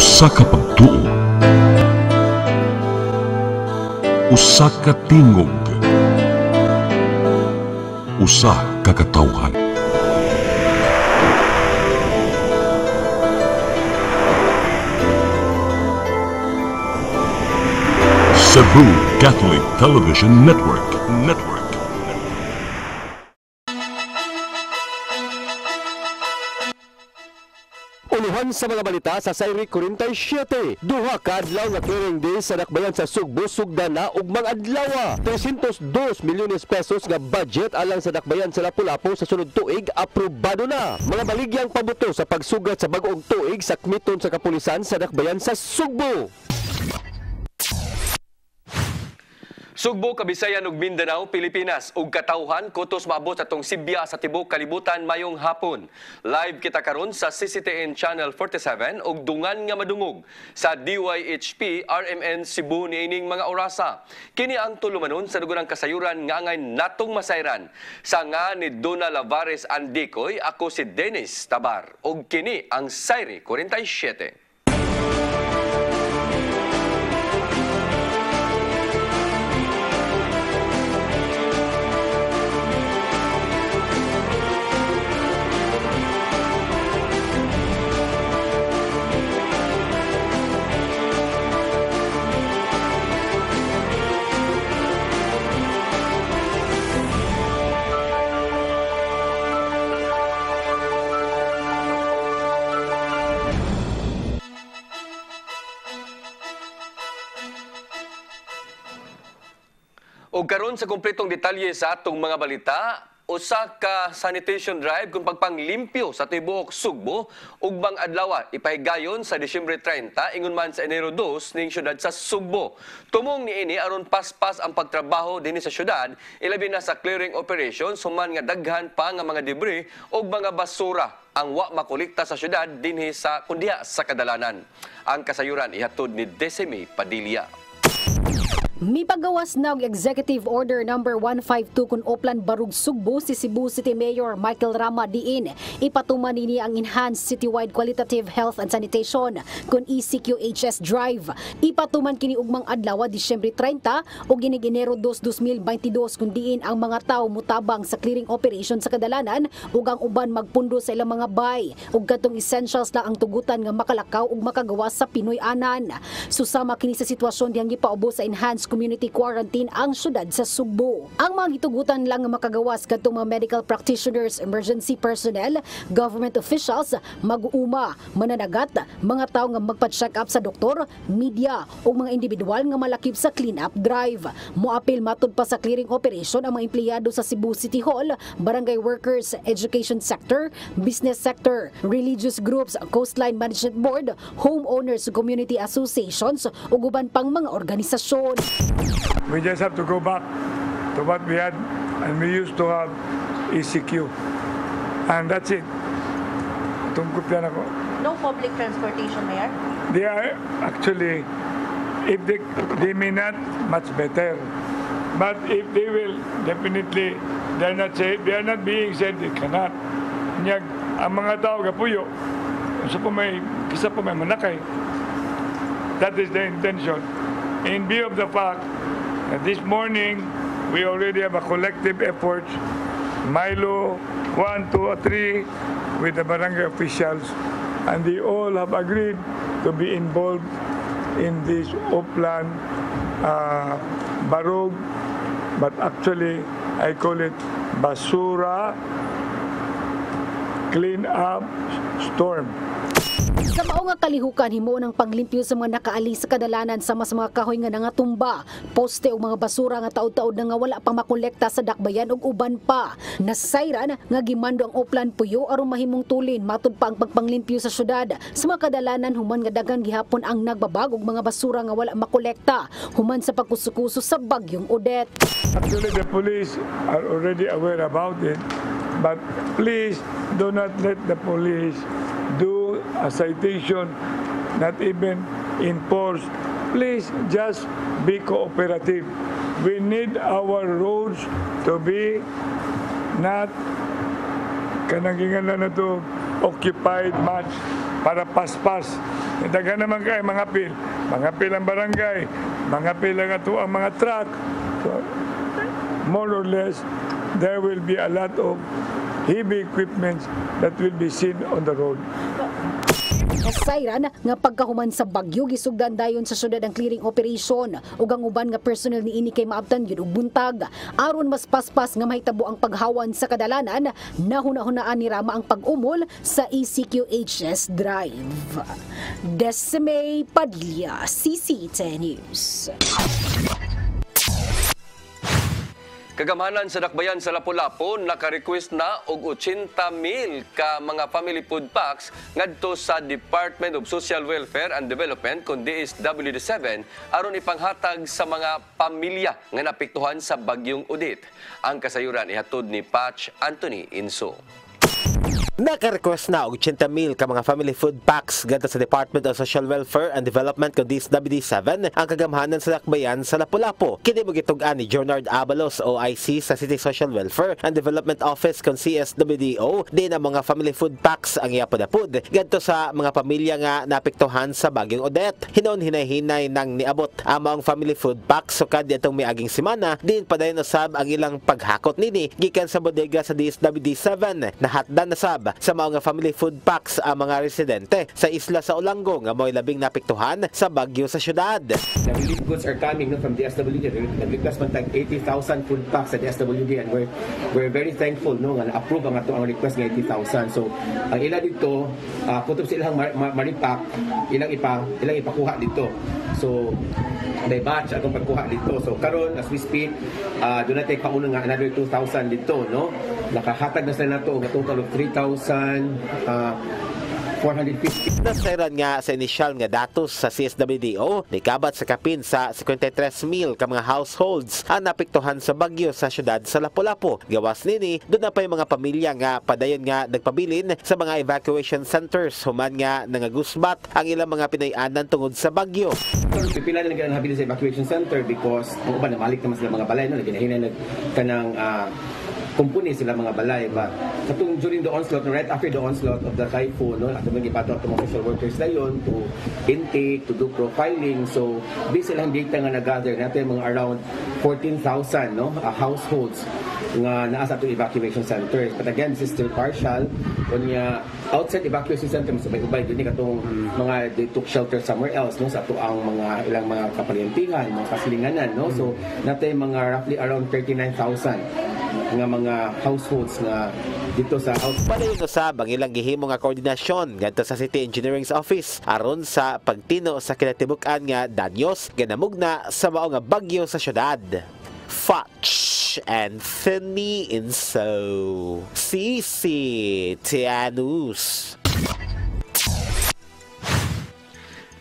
Usa ka pagtuo, usa ka tingog, usa ka katawhan. Cebu Catholic Television Network. Uluhan sa mga balita sa Sayri 47. Duha ka adlaw nga clearing day sa dakbayan sa Sugbo, sugdana ug mga adlaw. 302 milyones pesos nga budget alang sa dakbayan sa Lapu-Lapu sa sunod tuig aprobado na. Mga baligyang pabuto sa pagsugat sa bag-ong tuig sa kmiton sa kapulisan sa dakbayan sa Sugbo. Sugbo, Kabisayan ug Mindanao, Pilipinas ug katawhan kutos maabot atong Sibya sa tibuok kalibutan mayong hapon. Live kita karon sa CCTN Channel 47 ug dungan nga madungog sa DYHP RMN Cebu niining mga orasa. Kini ang tulumanon sa duganang kasayuran nga angay natong masayran. Sa nga ni Dona Lavares Andicoy, ako si Dennis Tabar ug kini ang Sayri 47. O karon sa kumpletong detalye sa atong mga balita, usa ka sanitation drive kung pagpanglimpyo sa tibuok Sugbo ug bang adlaw ipahigayon sa Disyembre 30 ingon man sa Enero 2 ning syudad sa Sugbo. Tumong niini aron paspas ang pagtrabaho dinhi sa syudad, ilabi na sa clearing operation suman nga daghan pa nga mga debris ug mga basura ang wa makolekta sa syudad dinhi sa kundiha sa kadalanan. Ang kasayuran ihatod ni Desime Padilla. Mipagawas na og Executive Order number 152 kun Oplan Barug Sugbo si Cebu City Mayor Michael Rama diin ipatuman nini ang Enhanced Citywide Qualitative Health and Sanitation kun ECQHS Drive. Ipatuman kini ugmang adlaw Disyembre 30 ug ginig Enero 2, 2022 kun diin ang mga tawo mutabang sa clearing operation sa kadalanan ug ang uban magpundo sa ilang mga bay ug katong essentials lang ang tugutan nga makalakaw ug makagawas sa Pinoy-anan. Susama kini sa sitwasyon diyang gipaubos sa Enhanced Community Quarantine ang syudad sa Sugbo. Ang mga gitugutan lang nga makagawas kadtong mga medical practitioners, emergency personnel, government officials, mag-uuma, mananagat, mga tao nga magpa-check up sa doktor, media o mga individual nga malakip sa clean-up drive. Moapil matud pa sa clearing operation ang mga empleyado sa Cebu City Hall, barangay workers, education sector, business sector, religious groups, coastline management board, homeowners, community associations ug uban pang mga organisasyon. We just have to go back to what we had, and we used to have ECQ. And that's it. Tungkol yan ako. No public transportation, Mayor? They are actually, if they may not, much better. But if they will, definitely, they are not being said they cannot. Nyag, ang mga tao kapuyo, kisa po may manakay. That is the intention. In view of the fact that this morning we already have a collective effort, Milo 1, 2, 3 with the barangay officials, and they all have agreed to be involved in this Oplan Barog, but actually I call it Basura Clean Up Storm. Sa mao nga kalihukan himo ng paglimpyo sa mga nakaali sa kadalanan sama sa mga kahoy nga nangatumba, poste o mga basura nga taud-taud na nga wala pang makolekta sa dakbayan ug uban pa. Nasayran nga gimando ang Oplan Puyo aron mahimong tulin matud pa ang pagpanglimpyo sa syudad. Sa mga kadalanan human nga daghang gihapon ang nagbabag og mga basura nga wala makolekta human sa pagkusukuso sa bagyong Odette. Actually, the police are already aware about it, but please do not let the police do a citation, not even enforce. Please just be cooperative. We need our roads to be not kanang na to occupied much para paspas Daga naman kayo mga pil ang barangay, mga pil ang ato ang mga truck. So, more or less, there will be a lot of heavy equipment that will be seen on the road. Kasayran nga pagkahuman sa bagyo gisugdan dayon sa syudad ang clearing operation ug ang uban nga personnel ni ini kay maabtan gyud og buntag aron mas paspas nga mahitabo ang paghawan sa kadalanan nahuna-hunaan ni Rama ang pag-umol sa ECQHS Drive. Desme Padilla, CC10 News. Kagamhanan sa Dakbayan sa Lapu-Lapu naka-request na og 80,000 ka mga family food packs ngadto sa Department of Social Welfare and Development kun DSWD7 aron ipanghatag sa mga pamilya nga napektuhan sa bagyong Odette. Ang kasayuran ihatod ni Patch Anthony Inso. Naka-request na og 80,000 ka mga family food packs gadto sa Department of Social Welfare and Development kun DSWD7 ang kagamhanan sa Dakbayan sa Lapu-Lapu. Kini mo gitug-an ni Jonard Abalos OIC sa City Social Welfare and Development Office kun CSWDO din ang mga family food packs ang iapod-apod gadto sa mga pamilya nga napektuhan sa bagyong Odette. Hinon hinay-hinay nang niabot ang mga family food packs sukad ditong miaging semana din padayon usab ang ilang paghakot nini gikan sa bodega sa DSWD7. Nahatdan na sab sa mga family food packs ang mga residente sa isla sa Olango nga mo'y labing napektuhan sa bagyo sa syudad. The relief goods are coming from DSWD. Nag-request man tag 80,000 food packs sa DSWD and we're very thankful no nga na-approve ang ato ang request nga 80,000. So ang ila dito kutob sa ilang maripak ilang ipakuha dito. So may batch atong pagkuha dito. So karon as we speak do na tay pauna nga another 2,000 dito no. Nakahatag na sila nato og total of 3,450. Nasairan nga sa inisyal nga datos sa CSWDO, nikabat sa kapin sa 53,000 ka mga households ang napektuhan sa bagyo sa syudad sa Lapu-Lapu. Gawas nini, doon na pa yung mga pamilya nga padayon nga nagpabilin sa mga evacuation centers human nga nangagusbat ang ilang mga pinayanan tungod sa bagyo. Pipila na naghanabilin sa evacuation center because kung ba namalik naman sila mga balay no, naginahinay kanang kumpuni sila mga balay ba katong during the onslaught right after the onslaught of the typhoon no ato man gipato ato mga social workers dayon to intake to do profiling so based silang data nga na-gather natin mga around 14,000 no households nga naa sa atong evacuation centers but again this is still partial unya outside evacuation center mas ubay dinhi katong mga they took shelter somewhere else no sa ato ang mga ilang mga kapalyentihan mga kasilinganan no so natay mga roughly around 39,000 nga mga households nga dito sa house. Palayon usab ang ilang gihimo nga koordinasyon ngadto sa City Engineering's Office aron sa pagtino sa kinatibuk-an nga danyos ganamugna sa mao nga bagyo sa syudad. Patch Anthony Inso, CC10 News.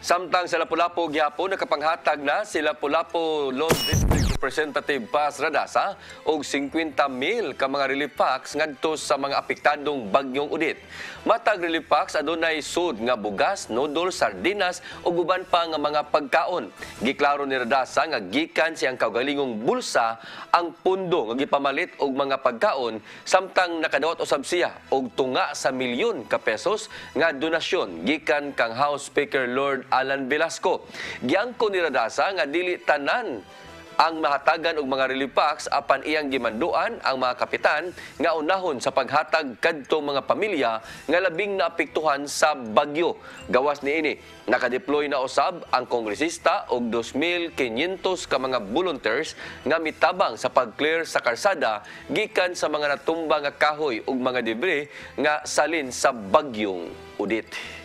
Samtang sa Lapu-Lapu gihapon nakapanghatag na si Lapu-Lapu Lone District Representative Paz Radasa og 50,000 ka mga relief packs ngadto sa mga apektadong bagyong Odette. Matag relief packs adunay sud nga bugas, noodles, sardinas ug uban pa nga mga pagkaon. Giklaro ni Radasa nga gikan siyang kaugalingong bulsa ang pundo nga gipamalit og mga pagkaon samtang nakadawat usab siya og tunga sa milyon ka pesos nga donasyon gikan kang House Speaker Lord Alan Velasco. Giangko ni Radasa nga dili tanan ang mahatagan og mga relief packs apan iyang gimanduan ang mga kapitan nga unahon sa paghatag kadtong mga pamilya nga labing naapektuhan sa bagyo. Gawas niini, nakadeploy na usab ang kongresista og 2,500 ka mga volunteers nga mitabang sa pag-clear sa karsada gikan sa mga natumba nga kahoy ug mga debris nga salin sa bagyong Odette.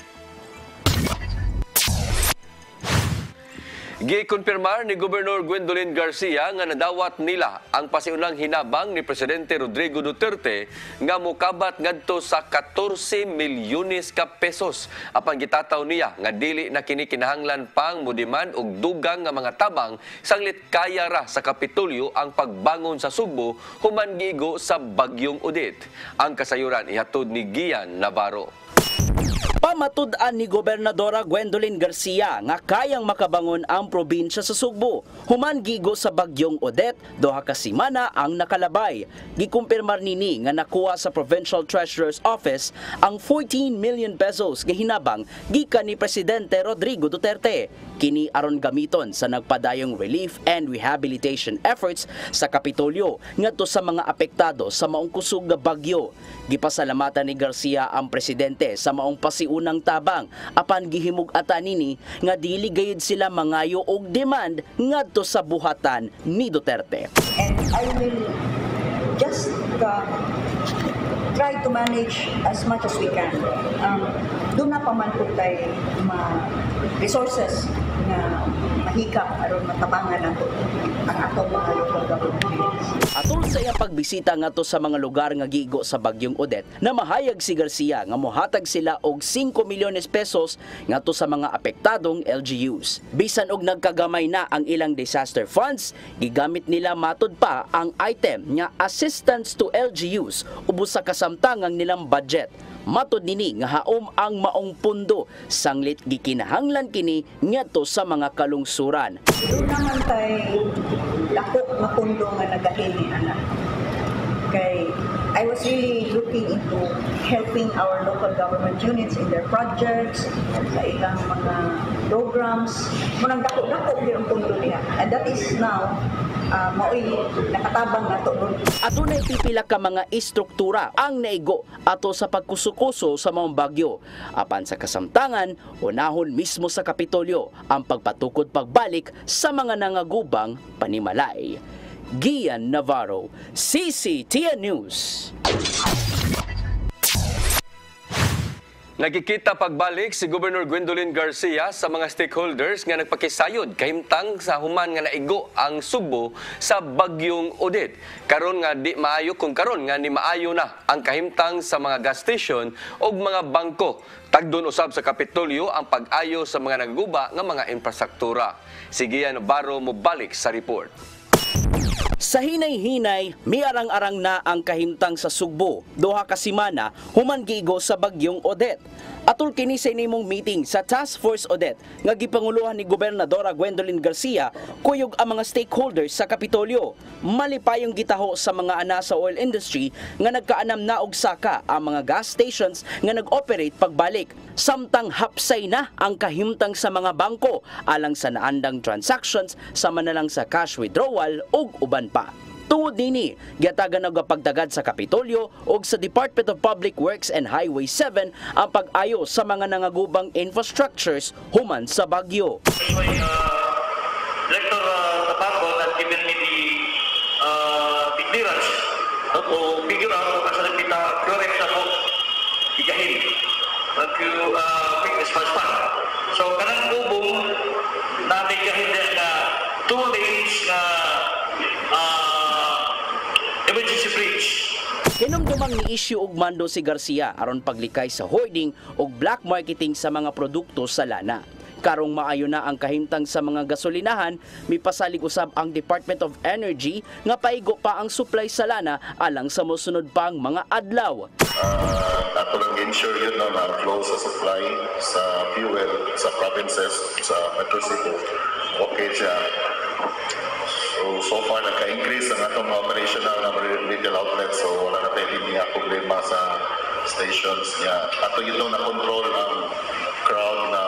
Gikonfirmar ni Gobernador Gwendolyn Garcia nga nadawat nila ang pasiunang hinabang ni Presidente Rodrigo Duterte nga mokabat ngadto sa 14 milyones ka pesos. Apan gitataw niya nga dili na kini kinahanglan pang mudiman og dugang nga mga tabang sanglit kaya ra sa Kapitolyo ang pagbangon sa Subo human giigo sa bagyong Odette. Ang kasayuran ihatod ni Gian Navarro. Wa matud-an ni Gobernadora Gwendolyn Garcia nga kayang makabangon ang probinsya sa Sugbo. Human gigo sa bagyong Odette, duha ka semana ang nakalabay. Gikumpirmar nini nga nakuha sa Provincial Treasurer's Office ang 14 million pesos nga hinabang gikan ni Presidente Rodrigo Duterte. Kini aron gamiton sa nagpadayong relief and rehabilitation efforts sa Kapitolyo ngadto sa mga apektado sa maong kusog nga bagyo. Gipasalamatan ni Garcia ang presidente sa maong pasiunang tabang apan gihimug-ata nini nga dili gayud sila mangayo og demand ngadto sa buhatan ni Duterte. And I will just try to manage as much as we can. Doon na pa man po tayo resources na mahikap aron matabangan nato ang atong mga local government. Atol sa iyang pagbisita ngadto sa mga lugar nga giigo sa bagyong Odette, na mahayag si Garcia nga mohatag sila og 5 milyones pesos ngadto sa mga apektadong LGUs. Bisan og nagkagamay na ang ilang disaster funds, gigamit nila matud pa ang item nga assistance to LGUs ubos sa kasamtangang nilang budget. Matud nini nga haom ang maong pundo sanglit gikinahanglan kini ngadto sa mga kalungsuran. Doon naman tayo dako nga pundo nga nagahin ni anak. Kay I was really looking into helping our local government units in their projects, sa ilang mga programs. Munang dako-dako gyud ang pundo niya. And that is now maoy nakatabang nato ron. Adunay pipila ka mga istruktura ang naigo ato sa pagkusukuso sa mga bagyo. Apan sa kasamtangan, unahon mismo sa Kapitolyo ang pagpatukod pagbalik sa mga nangagubang panimalay. Gian Navarro, CCTN News. Nagkikita pagbalik si Governor Gwendolyn Garcia sa mga stakeholders nga nagpakisayod kahimtang sa human nga naigo ang Sugbo sa bagyong Odette. Karon nga di maayo kung karon nga ni maayo na ang kahimtang sa mga gas station o mga bangko. Tagdon usab sa Kapitolyo ang pag-ayo sa mga nagaguba nga mga infrastruktura. Si Gian Navarro mo balik sa report. Sa hinay-hinay, miarang-arang na ang kahimtang sa Sugbo. Duha ka semana human giigo sa bagyong Odette. Atul kini sa inimong meeting sa Task Force Odette nga gipanguluhan ni Gobernadora Gwendolyn Garcia, kuyog ang mga stakeholders sa Kapitolyo. Malipayong gitaho sa mga ana sa oil industry nga nagkaanam na og saka ang mga gas stations nga nag-operate pagbalik. Samtang hapsay na ang kahimtang sa mga bangko alang sa naandang transactions sama na lang sa cash withdrawal ug uban pa. Tungod nini, giatagan og pagdagad sa Kapitolyo ug sa Department of Public Works and Highway 7 ang pag-ayo sa mga nangagubang infrastructures human sa bagyo. Director Tapaco has given me the clearance to figure out kung saan kita correct ako igahin to make this much fun. So kanang ubong namin gahin na 2 lanes na emergency bridge. Hinumdumang ni issue og mando si Garcia aron paglikay sa hoarding ug black marketing sa mga produkto sa lana. Karong maayo na ang kahimtang sa mga gasolinahan, mipasalig usab ang Department of Energy nga paigo pa ang supply sa lana alang sa mosunod pang mga adlaw. Ato lang ensure yun na flow sa supply sa fuel sa provinces sa Metro Cebu. Okay siya. So far, nagka-increase ang atong operational na retail outlets, so wala na tayo niya problema sa stations niya. Ato yun na control ang crowd na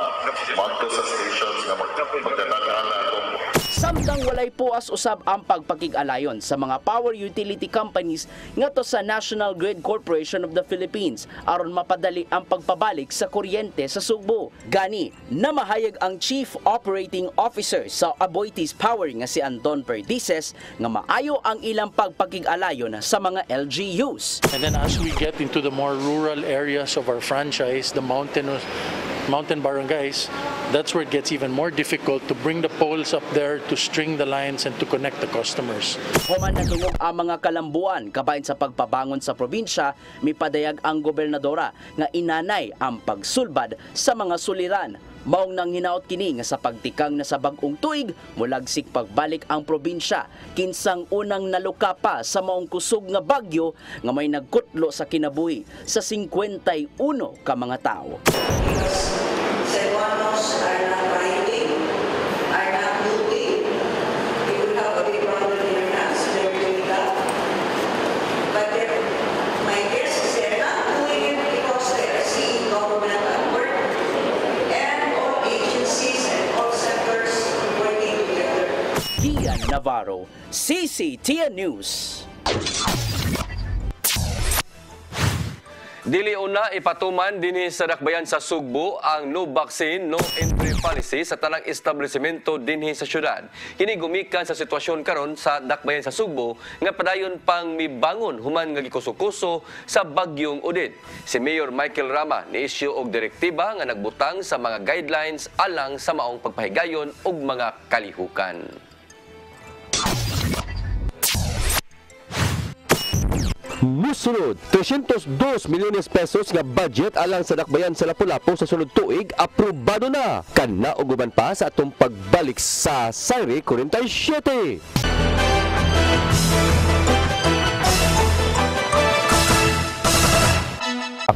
magto sa stations na magdadala atong. Samtang walay puas usab ang pagpakig-alayon sa mga power utility companies ngadto sa National Grid Corporation of the Philippines aron mapadali ang pagpabalik sa kuryente sa Sugbo. Gani, namahayag ang Chief Operating Officer sa Aboitiz Power nga si Anton Perdices nga maayo ang ilang pagpakig-alayon sa mga LGUs. And then as we get into the more rural areas of our franchise, the mountain barangays, that's where it gets even more difficult to bring the poles up there, to string the lines, and to connect the customers. Human natungog ang mga kalambuan kabahin sa pagpabangon sa probinsya, mipadayag ang gobernadora nga inanay ang pagsulbad sa mga suliran. Maong nang hinaot kini nga sa pagtikang na sa bag-ong tuig, mulagsik pagbalik ang probinsya, kinsang unang naluka pa sa maong kusog nga bagyo nga may nagkutlo sa kinabuhi sa 51 ka mga tao. Cebuanos are not rioting, are not looting. You would have a big problem in your hands if they were doing that. But my guess is they're not doing it because they are seeing government at work and all agencies and all sectors working together. Kian Navarro, CCTN News. Dili una ipatuman dinhi sa dakbayan sa Sugbo ang no vaccine, no entry policy sa tanang establishmento dinhi sa syudad. Kini gumikan sa sitwasyon karon sa dakbayan sa Sugbo nga padayon pang mibangon human nga gikuso-kuso sa bagyong Odette. Si Mayor Michael Rama ni-issue og direktiba nga nagbutang sa mga guidelines alang sa maong pagpahigayon og mga kalihukan. Musunod, 302 milyones pesos nga budget alang sa dakbayan sa Lapu-Lapu sa sunod tuig aprobado na. Kana og uban pa sa atong pagbalik sa Sari 47.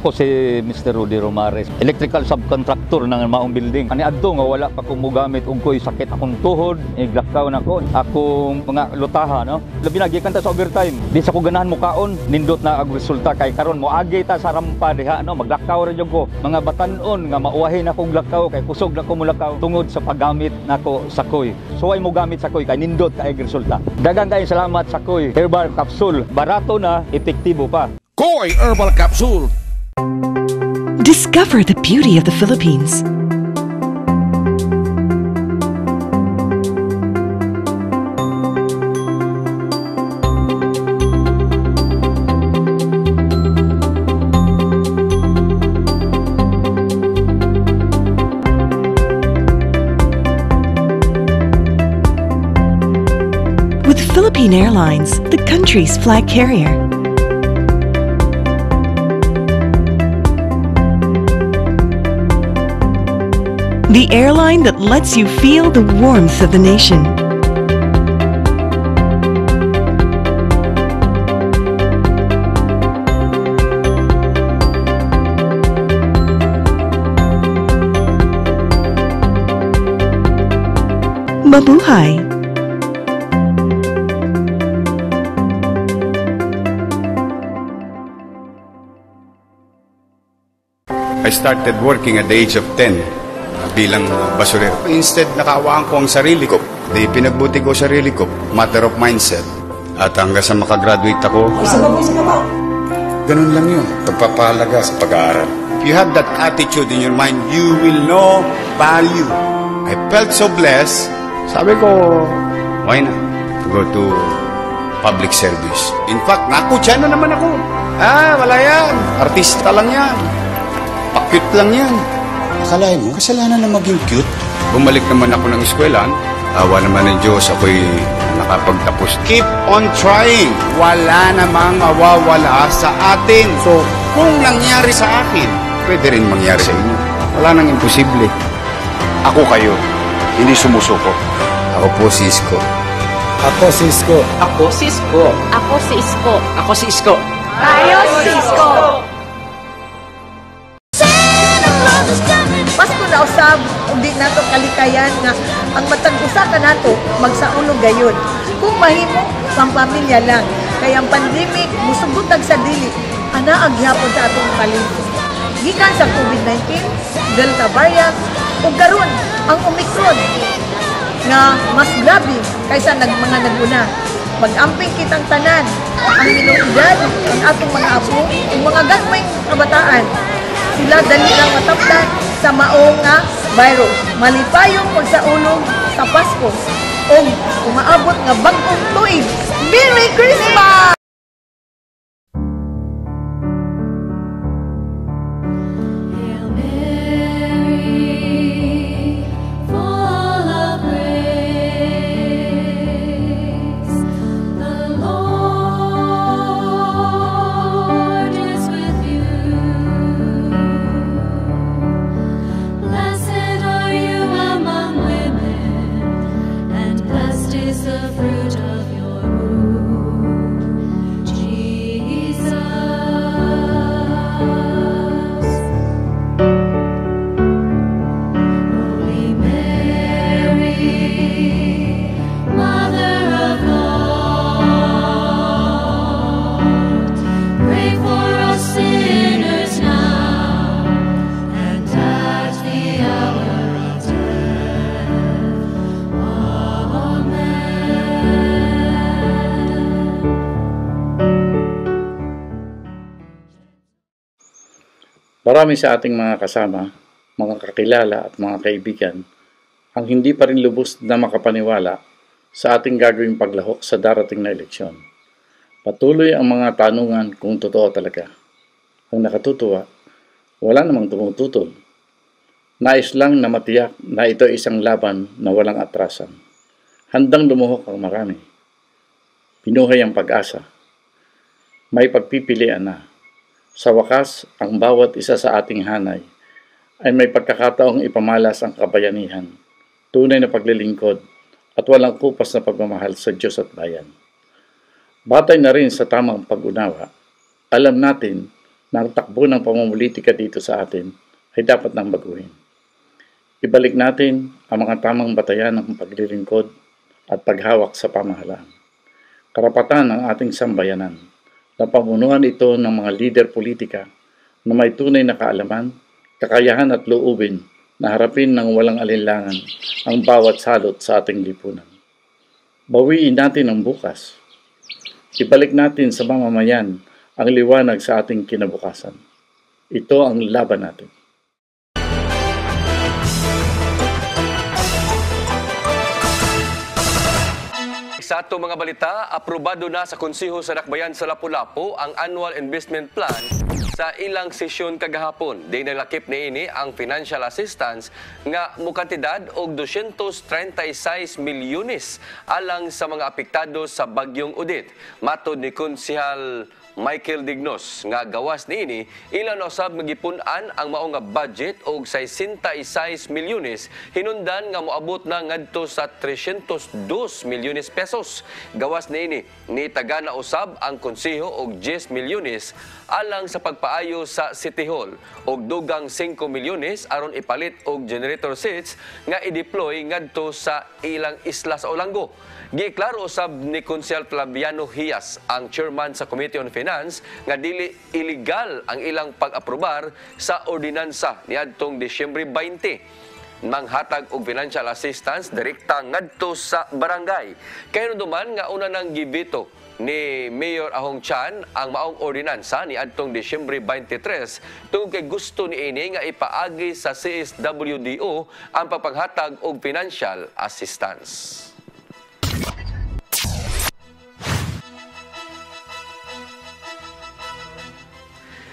Ako si Mr. Rudy Romares, electrical subcontractor ng maong building. Ani adto nga wala pa ko mogamit og ko'y sakit akong tuhod, iglakaw na ko, akong mga lutaha, no. Labi na gikan ta sa overtime. Di sa ko ganahan mo kaon, nindot na ang resulta kay karon mo agi ta sa rampa diha, no, maglakaw ra jud ko. Mga batan-on nga mauwahin akong lakaw kay kusog na ko mulakaw tungod sa paggamit nako sa koy. So ay mo gamit sa koy kay nindot kay resulta. Daghang kay salamat sa koy herbal capsule. Barato na, epektibo pa. Koy Herbal Capsule. Discover the beauty of the Philippines. With Philippine Airlines, the country's flag carrier. The airline that lets you feel the warmth of the nation. Mabuhay! I started working at the age of 10. Bilang basurero. Instead, nakaawaan ko ang sarili ko. Di pinagbuti ko sarili ko. Matter of mindset. At hanggang sa makagraduate ako, ganun lang yun. Pagpapahalaga sa pag-aaral. If you have that attitude in your mind, you will know value. I felt so blessed. Sabi ko, why not go to public service? In fact, nakutya na naman ako. Wala yan. Artista lang yan. Pakit lang yan. Akalain mo, kasalanan na maging cute. Bumalik naman ako ng eskwelahan. Awa naman ng Diyos, ako'y nakapagtapos. Keep on trying. Wala namang mawawala sa atin. So, kung nangyari sa akin, pwede rin mangyari sa inyo. Wala nang imposible. Ako kayo, hindi sumusuko. Ako po si Isko. Ako si Isko. Ako si Isko. Ako si Isko. Ako si Isko. Tayo si Isko. Pasko na usab, hindi nato kalikayan nga ang matag usa ka nato magsaunog gayon. Kung mahimo, pampamilya lang. Kaya ang pandemic, musugutag sa dili, ana agyapon sa atong kalimpo. Gikan sa COVID-19, Delta variant, ug karon ang Omicron nga mas grabe kaysa mga naguna. Mag-amping kitang tanan, ang minungidad, ang atong mga apo, ug mga gagmayng kabataan. Sila dali lang matapdan sa maong nga virus. Malipayong pagsaulog sa Pasko o umaabot nga bagong tuig. Merry Christmas! Blessed are Marami sa ating mga kasama, mga kakilala at mga kaibigan ang hindi pa rin lubos na makapaniwala sa ating gagawing paglahok sa darating na eleksyon. Patuloy ang mga tanungan kung totoo talaga. Ang nakatutuwa, wala namang tumututol. Nais lang na matiyak na ito ay isang laban na walang atrasan. Handang lumuhok ang marami. Pinuhay ang pag-asa. May pagpipilian na. Sa wakas, ang bawat isa sa ating hanay ay may pagkakataong ipamalas ang kabayanihan, tunay na paglilingkod at walang kupas na pagmamahal sa Diyos at bayan. Batay na rin sa tamang pag-unawa, alam natin na ang takbo ng pamumulitika dito sa atin ay dapat nang baguhin. Ibalik natin ang mga tamang batayan ng paglilingkod at paghawak sa pamahalaan. Karapatan ng ating sambayanan na pamunuan ito ng mga lider politika na may tunay na kaalaman, kakayahan at loobin na harapin ng walang alinlangan ang bawat salot sa ating lipunan. Bawiin natin ang bukas. Ibalik natin sa mamamayan ang liwanag sa ating kinabukasan. Ito ang laban natin. Sa ato mga balita, aprobado na sa Konseho sa Dakbayan sa Lapu-Lapu ang Annual Investment Plan sa ilang sesyon kagahapon. Di nalakip niini ang financial assistance nga mukantidad og 236 milyones alang sa mga apektado sa bagyong Odette. Matod ni Konsehal Michael Dignos nga gawas niini ilan usab magipun-an ang mao nga budget og 66 milyones hinungdan nga moabot na ngadto sa 302 milyones pesos. Gawas niini ni tagana usab ang konseho og 10 milyones alang sa pagpaayo sa City Hall og dugang 5 milyones aron ipalit og generator sets nga i-deploy ngadto sa ilang isla sa Olango. Giklaro usab ni Konsehal Flaviano Hias, ang chairman sa Committee on Finance, nga dili illegal ang ilang pag-aprobar sa ordinansa niadtong Disyembre 20. Manghatag og financial assistance direkta ngadto sa barangay. Kaya duman nga una nang gibito ni Mayor Ahong Chan ang maong ordinansa ni adtong Disyembre 23 tungod kay gusto ni ini nga ipaagi sa CSWDO ang pagpanghatag og financial assistance.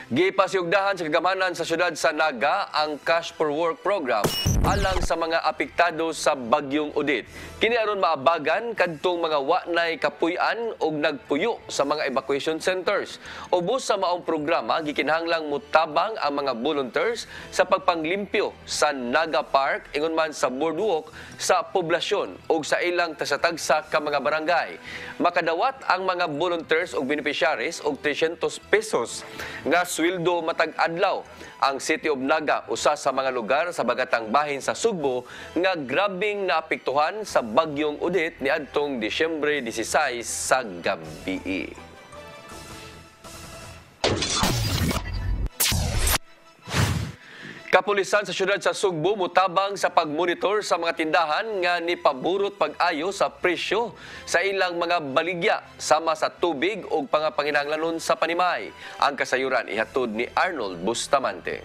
Gipasiugdahan sa kagamanan sa syudad sa Naga ang Cash for Work program alang sa mga apektado sa bagyong Odette. Kini aron maabagan kadtong mga wa-nay kapuy-an og nagpuyo sa mga evacuation centers. Ubos sa maong programa gikinahanglang mutabang ang mga volunteers sa pagpanglimpyo sa Naga Park ingon man sa boardwalk sa poblasyon og sa ilang tasatagsa ka mga barangay. Makadawat ang mga volunteers og beneficiaries og 300 pesos nga sweldo matag adlaw. Ang City of Naga usa sa mga lugar sa bagatang bahin sa Sugbo nga grabing naapektuhan sa bagyong Odette niadtong Disyembre 16 sa gabi. Kapulisan sa syudad sa Sugbo mutabang sa pagmonitor sa mga tindahan nga nipaburot pag-ayo sa presyo sa ilang mga baligya sama sa tubig ug pangapanginahanglanon sa panimay. Ang kasayuran ihatod ni Arnold Bustamante.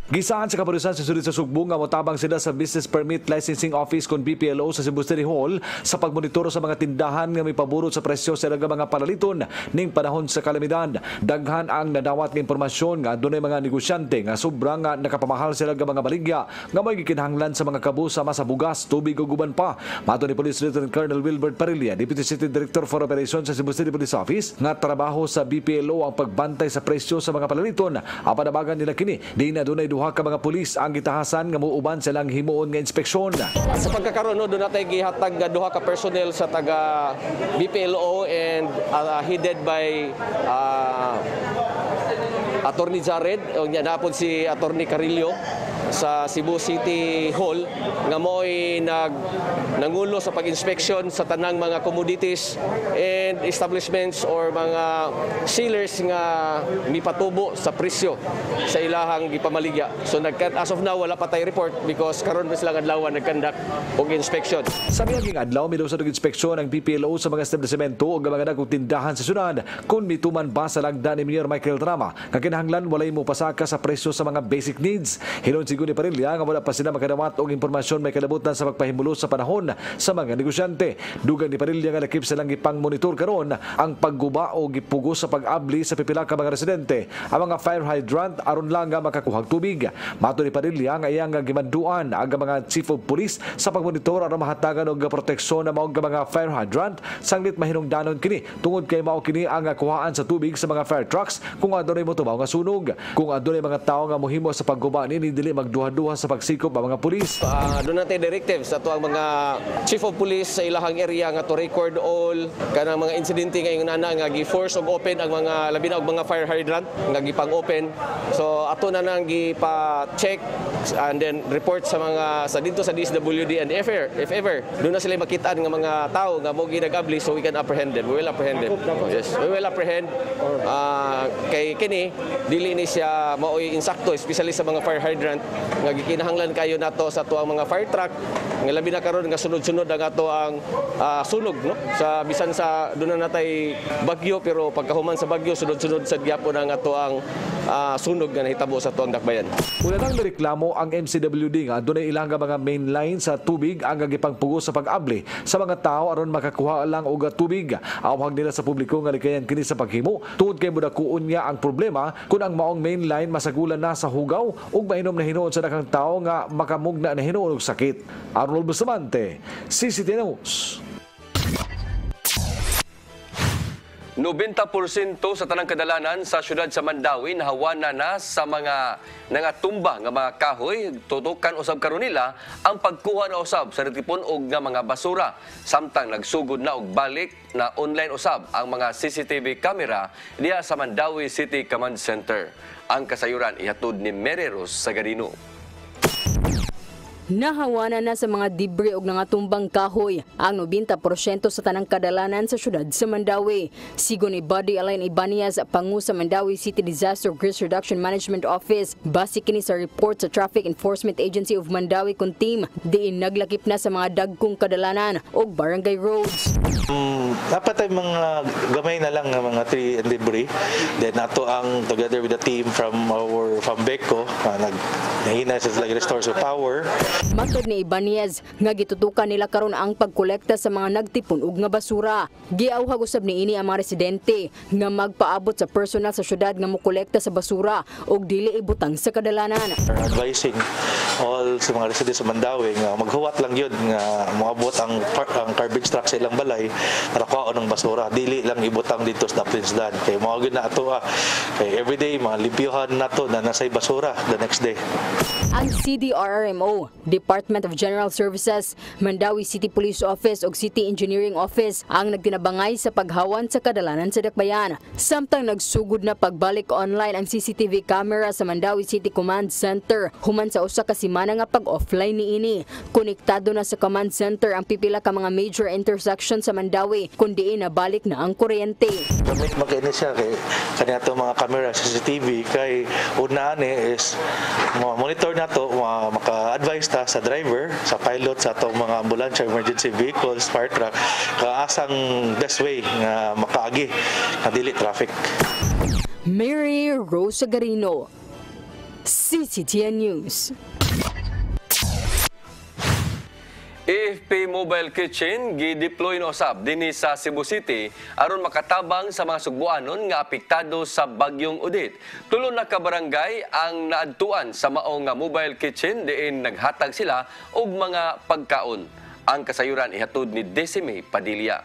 Gisahan sa kapulisan sa syudad sa Sugbo nga motabang sila sa Business Permit Licensing Office kon BPLO sa Cebu City Hall sa pagmonitor sa mga tindahan nga may paburot sa presyo sa ilang mga palaliton ning panahon sa kalamidad. Daghan ang nadawat nga impormasyon nga dunay mga negosyante nga sobrang nga nakapamahal sila nga mga baligya nga may gikinahanglan sa mga kabu sama sa bugas, tubig ug uban pa. Mato ni Police Lieutenant Colonel Wilbert Parilla, Deputy City Director for Operations sa Cebu City Police Office, nga trabaho sa BPLO ang pagbantay sa presyo sa mga palaliton. Apadabagan nila kini di na dunay duha ka mga pulis ang gitahasan nga muuban silang himuon nga inspeksyon. Sa pagkakaroon doon natay gihatag duha ka personnel sa taga BPLO and headed by Attorney Jared o napod si Attorney Carillo sa Cebu City Hall nga mo'y nangulo sa pag-inspection sa tanang mga commodities and establishments or mga sellers nga mipatubo sa presyo sa ilahang gipamaligya. So as of now wala pa tay report because karon pa silang adlaw nagkandak og inspection. Sa miyaging adlaw, may sa inspeksyon ng PPLO sa mga establishmento o mga dagkong tindahan sa syudad kung mituman ba sa lagda ni Mayor Michael Rama nga kinahanglan walay mo pasaka sa presyo sa mga basic needs. Hinon siguro ni Padilla nga wala pa sila makadawat og impormasyon may kalabutan sa pagpahimulo sa panahon sa mga negosyante. Dugang ni Padilla nga lakip silang ipang monitor karon ang pagguba o gipugo sa pag-abli sa pipila ka mga residente ang mga fire hydrant aron lang nga makakuhag tubig. Mato ni Padilla nga iyang gimanduan ang mga chief of police sa pagmonitor aron mahatagan og proteksyon na mao mga fire hydrant sanglit mahinungdanon kini tungod kay mao kini ang kuhaan sa tubig sa mga fire trucks kung adunay motubaw nga sunog. Kung adunay mga tawo nga mohimo sa pagguba nini dili magduha-duha sa pagsikop ang mga pulis. Doon natin directives ato ang mga chief of police sa ilahang area nga to record all kanang mga insidente nga ingon ana nga gi-force og open ang mga labi na og mga fire hydrant nga gipang open. So ato na nang gipa-check and then report sa mga sa dito sa DSWD and if ever doon na sila makitaan nga mga tao nga mo ginagabli so we can apprehend them. We will apprehend them. Yes, we will apprehend kay kini dili ni siya maoy insakto especially sa mga fire hydrant nga gikinahanglan kayo nato sa tuang mga fire truck nga labi na karon nga sunod-sunod ang ato ang sunog no sa bisan sa doon na natay bagyo pero pagkahuman sa bagyo sunod-sunod sa gyapon ang ato ang sunog nga nahitabo sa tuang dakbayan. Una nang nireklamo ang MCWD nga dunay ilang mga main line sa tubig ang gipangpugo sa pag-abli sa mga tao aron makakuha lang og tubig. Awhag nila sa publiko nga likayan kini sa paghimo tungod kay mudakuon niya ang problema kung ang maong main line masagulan na sa hugaw ug mainom na hinuon sa dakang tao nga makamugna na hinuon og sakit. Arnold Bustamante, CCTV News. 90% sa tanang kadalanan sa syudad sa Mandawi nahawana na sa mga nangatumba nga mga kahoy tutukan usab karon nila ang pagkuha na usab sa retipon og nga mga basura samtang nagsugod na og balik na online usab ang mga CCTV camera diha sa Mandawi City Command Center. Ang kasayuran ihatod ni Mereros Sagarino. Nahawana na sa mga debris og nangatumbang kahoy ang 90% sa tanang kadalanan sa syudad sa Mandawi. Sigon ni Buddy Alain Ibanez, pangu sa Mandawi City Disaster Risk Reduction Management Office, base kini sa report sa Traffic Enforcement Agency of Mandawi kun team diin naglakip na sa mga dagkong kadalanan og barangay roads. Dapat ay mga gamay na lang ng mga tree and debris. Then nato ang together with the team from BECO naghina sa restore sa power. Matod ni Ibanez nga gitutukan nila karon ang pagkolekta sa mga nagtipon ug nga basura. Giawhag usab niini ang mga residente nga magpaabot sa personal sa syudad nga mokolekta sa basura ug dili ibutang sa kadalanan. Advising all sa mga residents sa Mandawi nga maghuwat lang yun nga moabot ang garbage truck sa ilang balay para kuhaon ng basura. Dili lang ibutang dito sa Daplinsdan. Kay mao gyud na ato kay everyday mga limpyuhan nato na nasay basura the next day. Ang CDRRMO, Department of General Services, Mandawi City Police Office ug City Engineering Office ang nagtinabangay sa paghawan sa kadalanan sa dakbayan. Samtang nagsugod na pagbalik online ang CCTV camera sa Mandawi City Command Center human sa usa ka semana nga pag-offline niini. Konektado na sa Command Center ang pipila ka mga major intersection sa Mandawi kundi nabalik na ang kuryente. Gamit magkainis siya kay kaniya mga camera CCTV kay una ni is monitor nato maka-advise ta sa driver, sa pilot sa atong mga ambulansya, emergency vehicles, fire truck kaasang best way nga makaagi na dili traffic. Mary Rose Sagarino, CCTN News. AFP Mobile Kitchen gi-deploy na usab dinhi sa Cebu City aron makatabang sa mga sugbuanon nga apektado sa bagyong Odette. Tulo na ka barangay ang naadtuan sa maong nga mobile kitchen diin naghatag sila og mga pagkaon. Ang kasayuran ihatod ni Decime Padilla.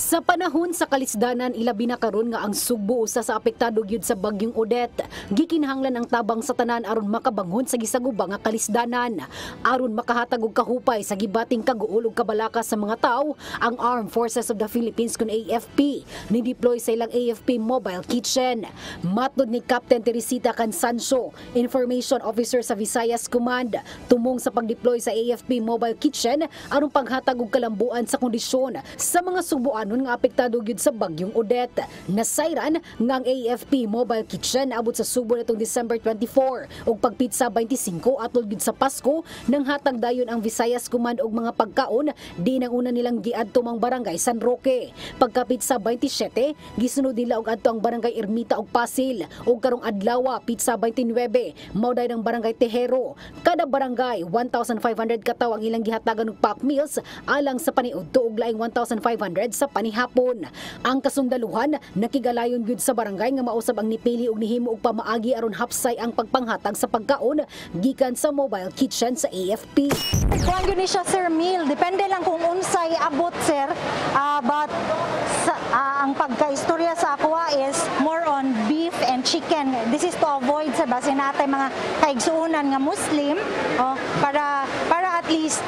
Sa panahon sa kalisdanan, ilabi na karon nga ang Sugbo usa sa apektado gyud sa bagyong Odette. Gikinahanglan ang tabang sa tanan aron makabangon sa gisagubang nga kalisdanan. Aron makahatag og kahupay sa gibating kaguol ug kabalakas sa mga tawo, ang Armed Forces of the Philippines kun AFP ni-deploy sa ilang AFP Mobile Kitchen. Matod ni Captain Teresita Cansancio, Information Officer sa Visayas Command, tumong sa pagdeploy sa AFP Mobile Kitchen aron paghatag og kalambuan sa kondisyon sa mga Sugboanon nga apektado gyud sa bagyong Odette. Nasayran nga ang AFP Mobile Kitchen abot sa Subo nitong December 24 ug pagpitsa 25 atol gyud sa Pasko nang hatag dayon ang Visayas Command og mga pagkaon di nang una nilang giadto ang barangay San Roque. Pagkapitsa 27 gisunod nila og adto ang barangay Ermita ug Pasil ug karong adlaw pitsa 29 mao day ng barangay Tejero. Kada barangay 1,500 katawo ang ilang gihatagan og pack meals alang sa paniudto ug laing 1,500 sa panihapon. Ang kasundalohan nakigalayon gyud sa barangay nga mausab ang nipili og nihimo og pamaagi aron hapsay ang pagpanghatag sa pagkaon gikan sa mobile kitchen sa AFP. Kuan gyud ni siya sir meal, depende lang kung unsay abot sir. But ang pagkaistorya sa ako is more on beef and chicken. This is to avoid sa basin natay mga kaigsuunan nga Muslim para at least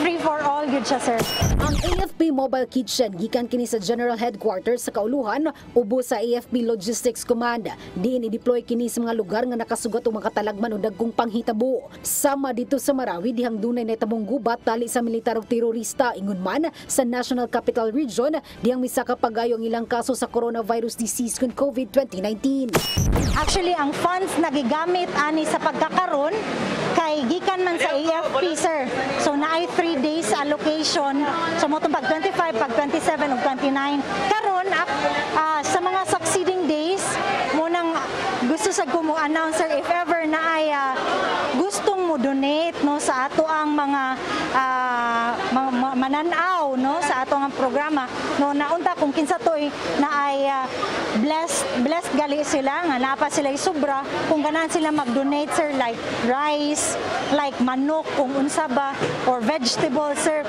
free for all gyud siya sir. Ang AFP Mobile Kitchen gikan kini sa General Headquarters sa Kauluhan ubo sa AFP Logistics Command. Diin i-deploy kini sa mga lugar nga nakasugat og makatalagman og dagkong panghitabo. Sama dito sa Marawi dihang dunay nahitabong gubat tali sa militar ug terorista, ingon man sa National Capital Region dihang misa ka pagayo ang ilang kaso sa coronavirus disease kun COVID-2019. Actually ang funds nagigamit ani sa pagkakaron kay gikan man sa AFP sir. So naay 3 days allocation. So mo pag 25, pag 27 ug 29. Karon sa mga succeeding days mo nang gusto sa ko mo announcer if ever na ay gustong mo donate no sa ato ang mga mananaw no sa ato ang programa no naunta kung kinsa toy na ay blessed gali sila nga napa sila sobra kung ganan sila mag-donate sir like rice, like manok kung unsa ba or vegetables sir,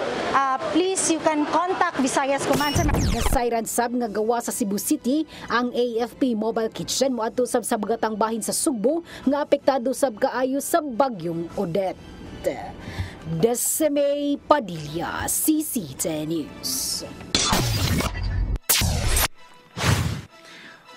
please you can contact Visayas Command sir. Nasayran sab nga gawa sa Cebu City ang AFP Mobile Kitchen moadto sab sa bagatang bahin sa Sugbo nga apektado sab kaayo sa bagyong Odette. Deseme Padilla, CCTN News.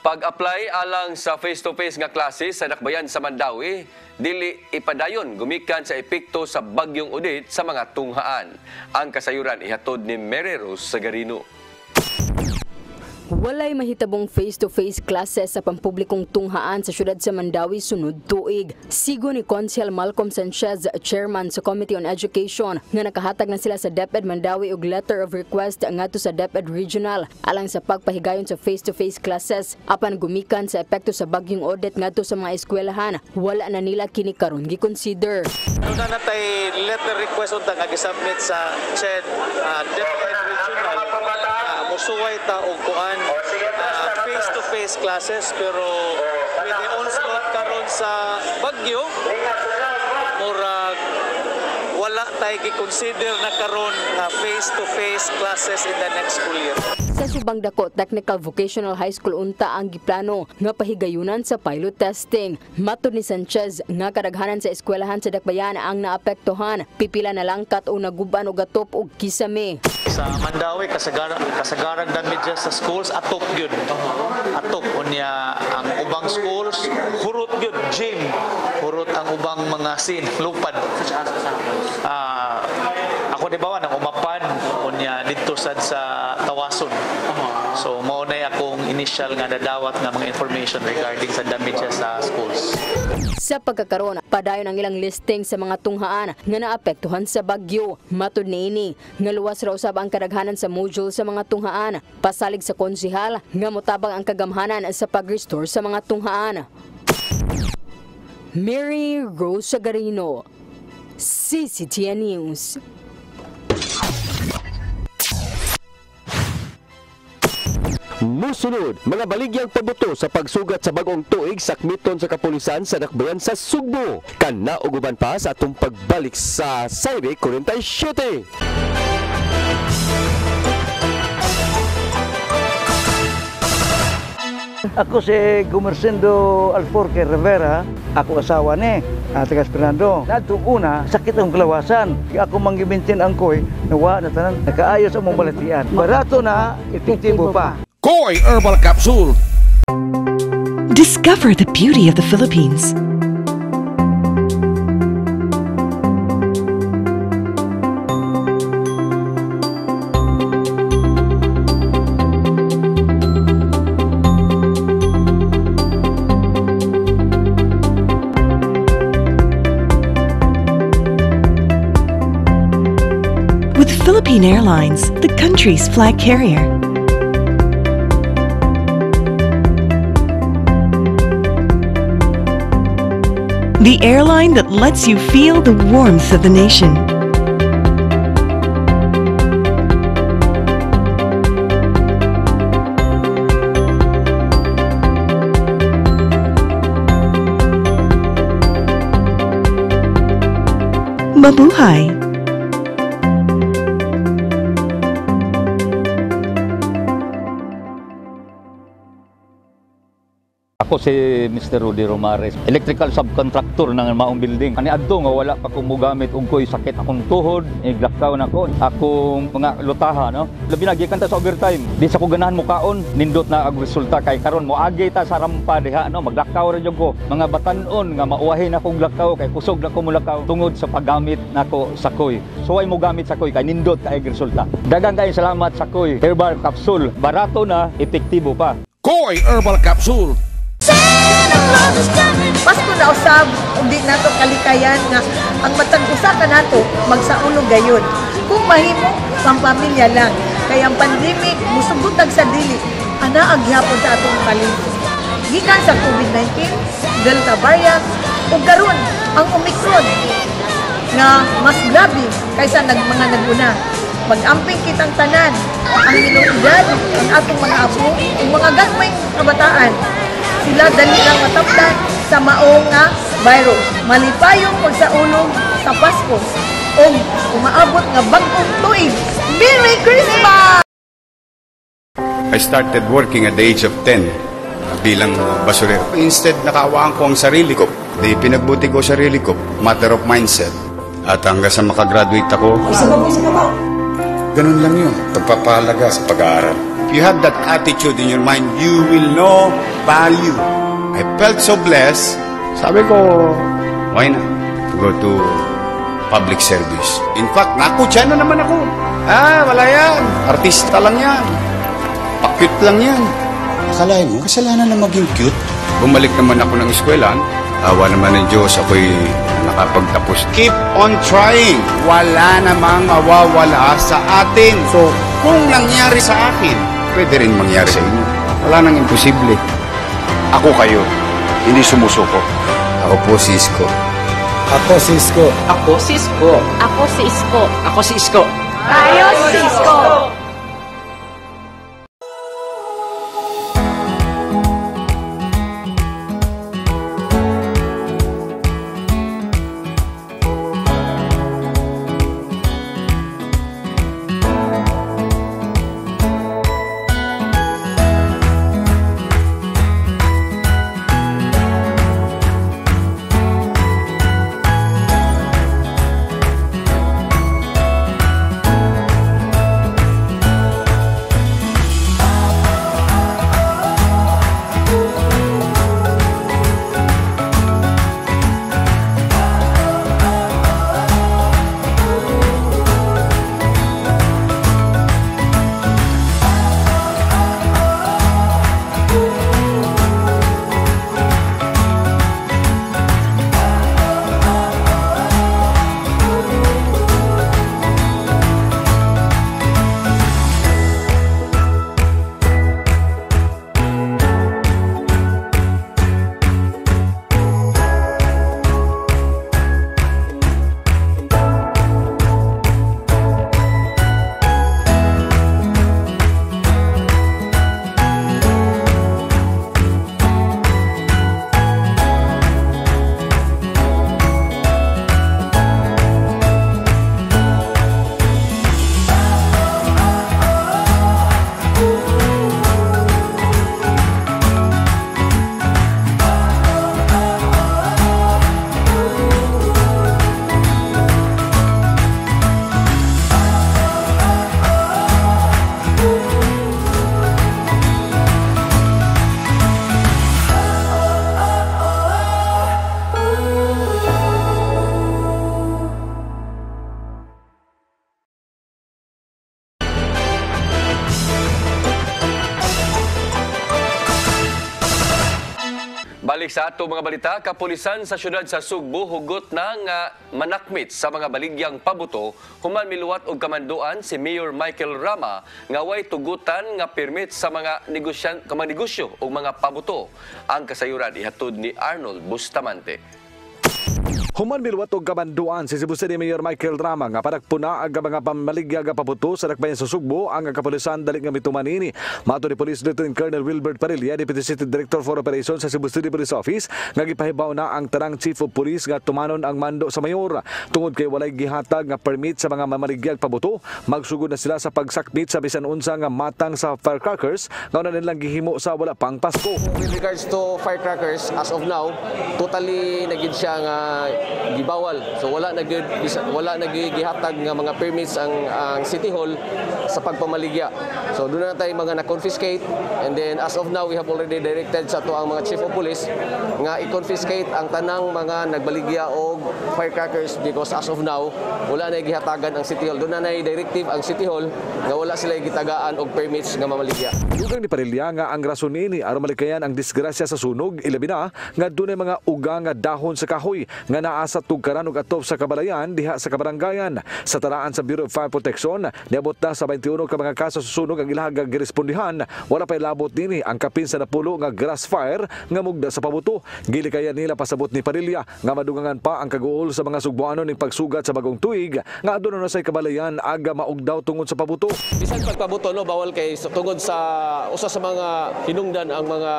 Pag-apply alang sa face-to-face nga klase sa Dakbayan sa Mandawi, dili ipadayon gumikan sa epekto sa bagyong Odette sa mga tunghaan. Ang kasayuran ihatod ni Mary Rose Sagarino. Walay mahitabong face-to-face classes sa pampublikong tunghaan sa syudad sa Mandawi sunod tuig. Sigo ni Konsehal Malcolm Sanchez, chairman sa Committee on Education, nga nakahatag na sila sa DepEd Mandawi og letter of request ngadto sa DepEd Regional alang sa pagpahigayon sa face-to-face classes apan gumikan sa epekto sa bagyong Odette ngadto sa mga eskwelahan. Wala na nila kini karon gi-consider. Ano na natay letter request unta nga gi-submit sa CHED DepEd Regional. Musuway ta og kuan face-to-face classes pero with the onslaught karon sa bagyo murag wala tay gi-consider na karon nga face-to-face classes in the next school year. Sa Subang Dako Technical Vocational High School unta ang giplano nga pahigayunan sa pilot testing. Matod ni Sanchez nga kadaghanan sa eskwelahan sa Dakbayan ang naapektuhan, pipila na lang kat o naguban og gatop og kisame. Sa Mandawi kasagarang damage sa schools atok gyud. Atok unya ang ubang schools hurot gyud gym, hurot ang ubang mga lupad. Ako di bawa nang umapan unya dito sad sa Tawason. So mao na akong initial nga dadawat nga mga information regarding sa damages sa schools. Sa pagkakaroon, padayon ang ilang listing sa mga tunghaan nga naapektuhan sa bagyo. Matod niini nga luwas ra usab ang kadaghanan sa module sa mga tunghaan. Pasalig sa konsehal nga motabang ang kagamhanan sa pag-restore sa mga tunghaan. Mary Rose Sagarino, CCTN News. Musunod, mga baligyang pabuto sa pagsugat sa bagong tuig sakmiton sa kapulisan sa Dakbayan sa Sugbo. Kana og uban pa sa atong pagbalik sa Sayre 47. Ako si Gumersindo Alforque Rivera, ako asawa ni Tagas Fernando. Nadto una, sakit ang kalawasan. Kaya ako manggibintin ang koy, nawa na tanan, nakaayos ang mong balatian. Barato na, epektibo pa. Koy Herbal Capsule. Discover the beauty of the Philippines. With Philippine Airlines, the country's flag carrier. The airline that lets you feel the warmth of the nation. Mabuhay! Ako si Mr. Rudy Romares, electrical subcontractor ng maong building. Ani adto nga wala pa ko mogamit og koy sakit akong tuhod, iglakaw na ko. Akong mga lutaha no. Labi na gikan ta sa overtime. Di sa ko ganahan mo kaon, nindot na ang resulta kay karon moagi ta sa rampa diha no, maglakaw ra jud ko. Mga batan-on nga mauwahin akong lakaw kay kusog na ko mulakaw tungod sa paggamit nako sa koy. Suway mo gamit sa koy kay nindot kay resulta. Daghang kay salamat sa koy Herbal Capsule. Barato na, epektibo pa. Koy Herbal Capsule. Pasko na usab, hindi nato kalikayan nga ang matag usa ka nato magsaulog gayon. Kung mahimo, pampamilya lang. Kaya ang pandemic, musugutag sa dili, ana agyapon sa atong palibot. Gikan sa COVID-19, Delta variant, ug karon ang Omicron nga mas grabe kaysa mga naguna. Mag-amping kitang tanan, ang minong edad, ang atong mga apo, ang mga gagmay kabataan. Sila dali lang matapdan sa maong nga virus. Malipayong pagsaulog sa Pasko o umaabot nga bagong tuig. Merry Christmas! I started working at the age of 10 bilang basurero. Instead, nakawaan ko ang sarili ko. Di pinagbuti ko sarili ko. Matter of mindset. At hanggang sa makagraduate ako, ganun lang yun. Pagpapahalaga sa pag-aaral. If you have that attitude in your mind, you will know value. I felt so blessed. Sabi ko, why not to go to public service? In fact, nakutya na naman ako. Wala yan. Artista lang yan. Pa-cute lang yan. Akalain mo, kasalanan na maging cute. Bumalik naman ako ng eskwelahan. Awa naman ng Diyos, ako'y nakapagtapos. Keep on trying. Wala namang mawawala sa atin. So, kung nangyari sa akin, pwede rin mangyari sa inyo. Wala nang imposible. Ako kayo, hindi sumusuko. Ako po si Isko. Ako si Isko. Ako si Isko. Ako si Isko. Ako si Isko. Tayo si Isko. Balik sa ato mga balita, kapulisan sa syudad sa Sugbo hugot na nga manakmit sa mga baligyang pabuto human miluwat og kamanduan si Mayor Michael Rama nga way tugutan nga permit sa mga negosyo o mga pabuto. Ang kasayuran ihatod ni Arnold Bustamante. Human miluwat og kamanduan si Cebu City Mayor Michael Rama nga padagpuna ang mga pamaligya nga pabuto sa dakbayan sa Sugbo ang kapulisan dali nga mitumanini. Mato ni Police Lieutenant Colonel Wilbert Parilla, Deputy City Director for Operations sa Cebu City Police Office, nga gipahibaw na ang tanang Chief of Police nga tumanon ang mando sa mayor tungod kay walay gihatag nga permit sa mga mamaligyag pabuto. Magsugod na sila sa pagsakmit sa bisan unsa nga matang sa firecrackers nga na nilang gihimo sa wala pang Pasko. With regards to firecrackers, as of now, totally nagid siya nga gibawal. So wala nagihatag nga mga permits ang City Hall sa pagpamaligya. So doon na tayo mga na-confiscate, and then as of now we have already directed sa ang mga Chief of Police nga i-confiscate ang tanang mga nagbaligya o firecrackers because as of now wala na gihatagan ang City Hall. Doon na directive ang City Hall nga wala sila gitagaan og permits nga mamaligya. Dugang ni Parilla nga ang rason ini aron malikayan ang disgrasya sa sunog, ilabi na nga dunay mga uga nga dahon sa kahoy nga naa sa tugkaran ug atop sa kabalayan diha sa kabaranggayan. Sa taraan sa Bureau of Fire Protection, niabot na sa 21 ka mga kaso sa sunog ang ilahag girespondihan. Wala pay labot nini ang kapin sa napulo nga grass fire nga mugda sa pabuto. Gilikayan nila pasabot ni Parilla nga madugangan pa ang kaguol sa mga Sugboano ning pagsugat sa bagong tuig nga aduna na say kabalayan aga maugdaw tungod sa pabuto. Bisan pagpabuto no bawal kay tungod sa usa sa mga hinungdan ang mga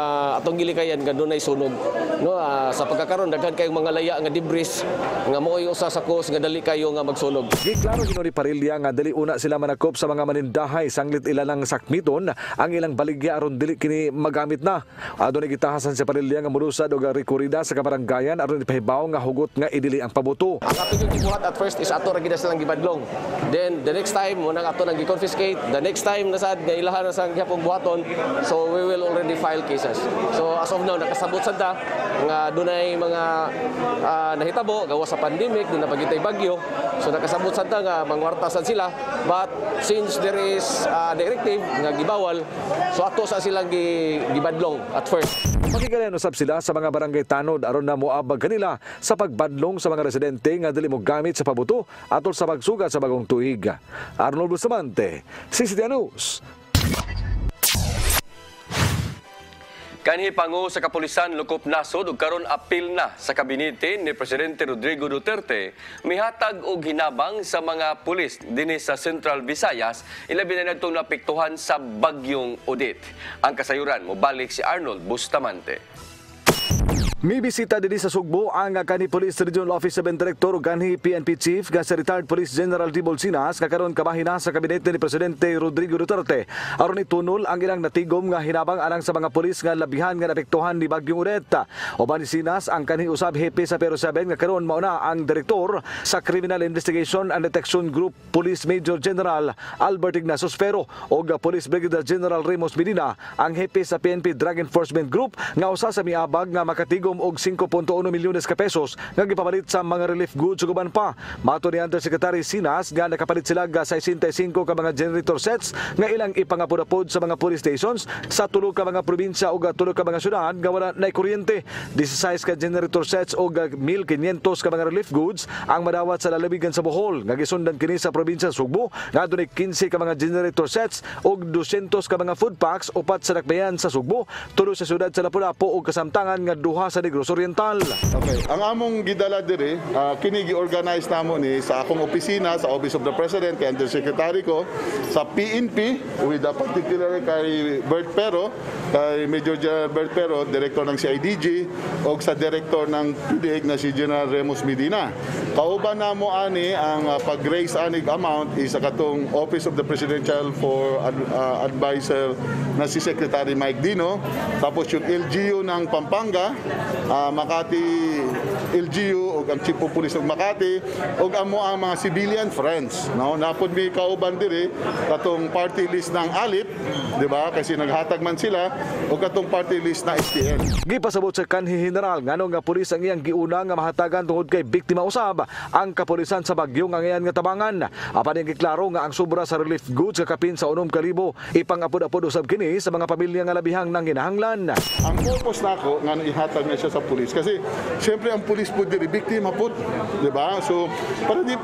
atong gilikayan nga dunay sunog. No sa pagkakaron daghan kayong mga laya nga debris nga mo'y usa sa cause nga dali kayo nga magsunog. Giklaro gino ni Parilla nga dali una sila manakop sa mga manindahay sanglit ilang sakmiton ang ilang baligya aron dili kini magamit na. Adunay gitahasan si Parilla nga molusad og rekorida sa kabaranggayan aron ipahibaw nga hugot nga idili ang pabuto. Ang ato yung gibuhat at first is ato ra gid silang gibadlong. Then the next time mo nang ato nang gi-confiscate, the next time na sad nga ilahan na sang gihapon buhaton, so we will already file cases. So as of now nakasabot sad ta nga dunay mga nahitabo gawa sa pandemic, doon na pagitay bagyo. So nakasabot sad ta nga mangwartasan sila, but since there is directive nga gibawal, so ato sa silang gibadlong at first. Makigalayan usab sila sa mga barangay tanod aron na moabag kanila sa pagbadlong sa mga residente nga dili mo gamit sa pabuto atol sa pagsugat sa bagong tuig. Arnold Bustamante, CCTV News. Kanhi pangu sa kapulisan lukop nasod ug karon apil na sa kabinete ni Presidente Rodrigo Duterte mihatag og hinabang sa mga pulis dinhi sa Central Visayas ilabi na nagtong napiktuhan sa bagyong Odette. Ang kasayuran mobalik si Arnold Bustamante. May bisita din sa Sugbo ang kanhi Police Regional Office 7 Director ug kanhi PNP Chief nga si retired Police General Dibol Sinas nga karon kabahina sa kabinete ni Presidente Rodrigo Duterte aron itunol ang ilang natigom nga hinabang alang sa mga pulis nga labihan nga naapektuhan ni bagyong Odette. Uban ni Sinas ang kanhi usab hepe sa Pero 7 nga karon mao na ang direktor sa Criminal Investigation and Detection Group Police Major General Albert Ignacio Sfero ug Police Brigadier General Ramos Medina ang hepe sa PNP Drug Enforcement Group nga usa sa miabag nga makatigom og 5.1 milyones ka pesos nga gipapalit sa mga relief goods ug uban pa. Mato ni Undersecretary Sinas nga nakapalit sila ga 65 ka mga generator sets nga ilang ipangapod-apod sa mga police stations sa tulo ka mga probinsya ug tulo ka mga syudad nga wala nay kuryente. 16 ka generator sets ug 1,500 ka mga relief goods ang madawat sa lalabigan sa Bohol nga gisundan kini sa probinsya Sugbo nga adunay 15 ka mga generator sets ug 200 ka mga food packs upat sa dakbayan sa Sugbo, tulo sa syudad sa Lapu-Lapu ug kasamtangan nga duha sa Negros Oriental. Okay, ang among gidala diri, kini gi-organize namo ni sa akong opisina sa Office of the President kay Undersecretary ko sa PNP with a particular kay Bert Pero, kay Major General Bert Pero, Director ng CIDG o sa Director ng PDEG na si General Ramos Medina. Kauban namo ani ang pag-raise anig amount is sa katong Office of the Presidential for Advisor na si Secretary Mike Dino, tapos yung LGU ng Pampanga, Makati LGU o ug ang Chief of Police ng Makati ug amo ang mga civilian friends, no? Napod mi kauban diri katong party list ng ALIP, di ba? Kasi naghatag man sila ug katong party list na STL. Gipasabot sa kanhi general nganong nga pulis ang iyang giuna nga mahatagan tungod kay biktima usab ang kapulisan sa bagyo nga ngayan nga tabangan. Apan giklaro nga ang sobra sa relief goods nga kapin sa 6,000 ipang-apod-apod usab kini sa mga pamilya nga labihang nang ginahanglan. Ang purpose nako nga ihatag na siya sa pulis kasi siyempre ang pulis po diri biktima po, di ba? So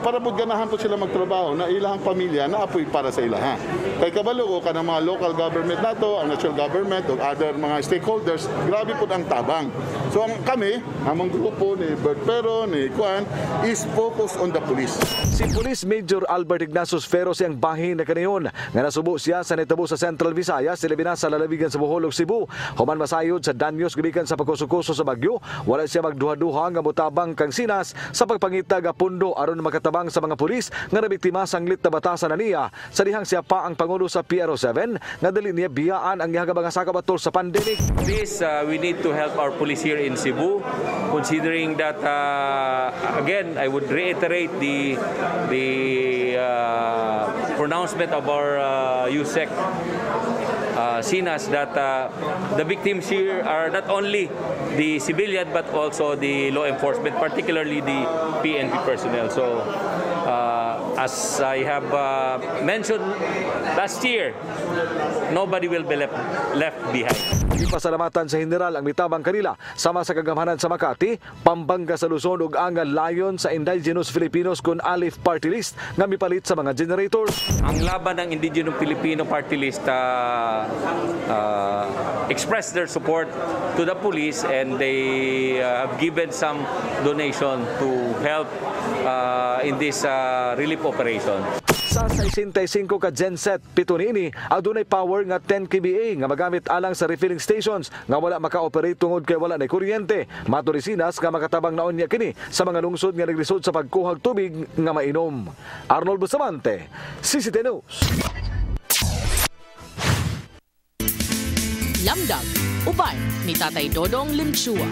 para po ganahan po sila magtrabaho na ilahang pamilya na apoy para sa ilaha. Kay kabalo ko kanang mga local government nato, ang national government ug other mga stakeholders, grabe po ang tabang. So kami, among grupo ni Bert Pero, ni Juan is focused on the police. Si Police Major Albert Ignacio Ferro siyang bahin na kaniyon nga nasubo siya sa nitabo sa Central Visayas, labi na sa lalawigan sa Bohol ug Cebu. Human masayod sa danyos gikan sa pagkusukuso sa bagyo, wala siya magduha-duha nga motabang kang sinas sa pagpangita nga pundo aron makatabang sa mga pulis nga nabiktima sa nglit na batasan na niya sa dihang siya pa ang pangulo sa PRO7 nga dali niya biyaan ang ihagabang nga sakabatol sa pandemic. This we need to help our police here in Cebu, considering that again I would reiterate the pronouncement of our USEC Sinas that the victims here are not only the civilian but also the law enforcement, particularly the PNP personnel. So as I have mentioned last year, nobody will be left behind. Ipasalamatan sa general ang mitabang kanila sama sa kagamhanan sa Makati, Pambanga sa Luzon ug ang layon sa Indigenous Filipinos kun ALIF party list nga mipalit sa mga generators. Ang laban ng Indigenous Filipino party list express their support to the police and they have given some donation to help in this relief operation. Sa 65 ka genset pito niini adunay power nga 10 kVA nga magamit alang sa refilling stations nga wala maka-operate tungod kay wala na kuryente. Maturi Sinas nga makatabang naon niya kini sa mga lungsod nga naglisod sa pagkuhag tubig nga mainom. Arnold Bustamante, CCTV News. Lamdag, uban ni Tatay Dodong Limchua.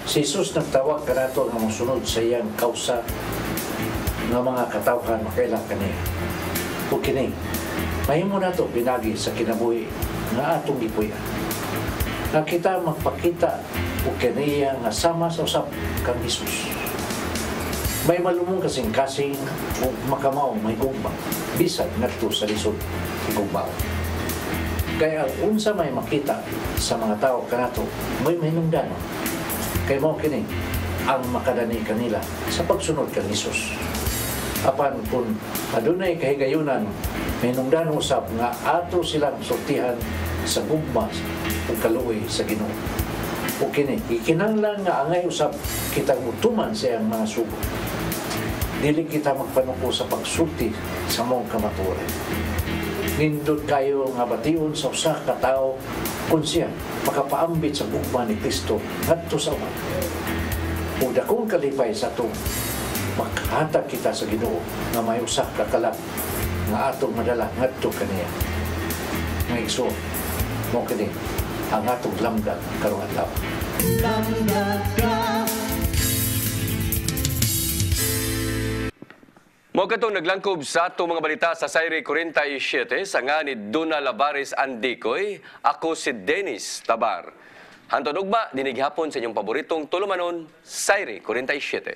Si Jesus nagtawag ka nato nga masunod sa iyang kausa ng mga katawhan makailang kaniya. O kini, mahimo nato binagi sa kinabuhi nga atong gipuya. Na kita magpakita o kaniya nga sama sa usap kang Jesus. May malumong kasing-kasing o makamaw may gumbang, bisag nagto sa lisod igumbaw. Kaya unsa may makita sa mga tao kanato, may hinungdan. Kay mo kini ang makadani kanila sa pagsunod kang Hesus. Apan kung adunay kahigayunan, may hinungdan usab nga ato silang sultihan sa gugma o kaluoy sa Ginoo. O kini, ikinanglan nga angay usab kitang mutuman sa iyang mga sugo. Dili kita magpanuko sa pagsulti sa mong kamatuoran. Nindot kayo nga bation sa usa ka tawo kung siya makapaambit sa gugma ni Kristo ngadto sa uwan. Ug dakong kalipay sa ito, makahatag kita sa Ginoo nga may usa ka kalag nga atong madala ngadto kaniya. Nga igsoon, mo kini ang atong lamdag karong adlaw. Lamdag ka. Mo katong naglangkob sa atong mga balita sa Sayre 47 sa nga ni Duna Lavares Andicoy, ako si Dennis Tabar. Hanton ugma dinig hapon sa inyong paboritong tulumanon, Sayre 47.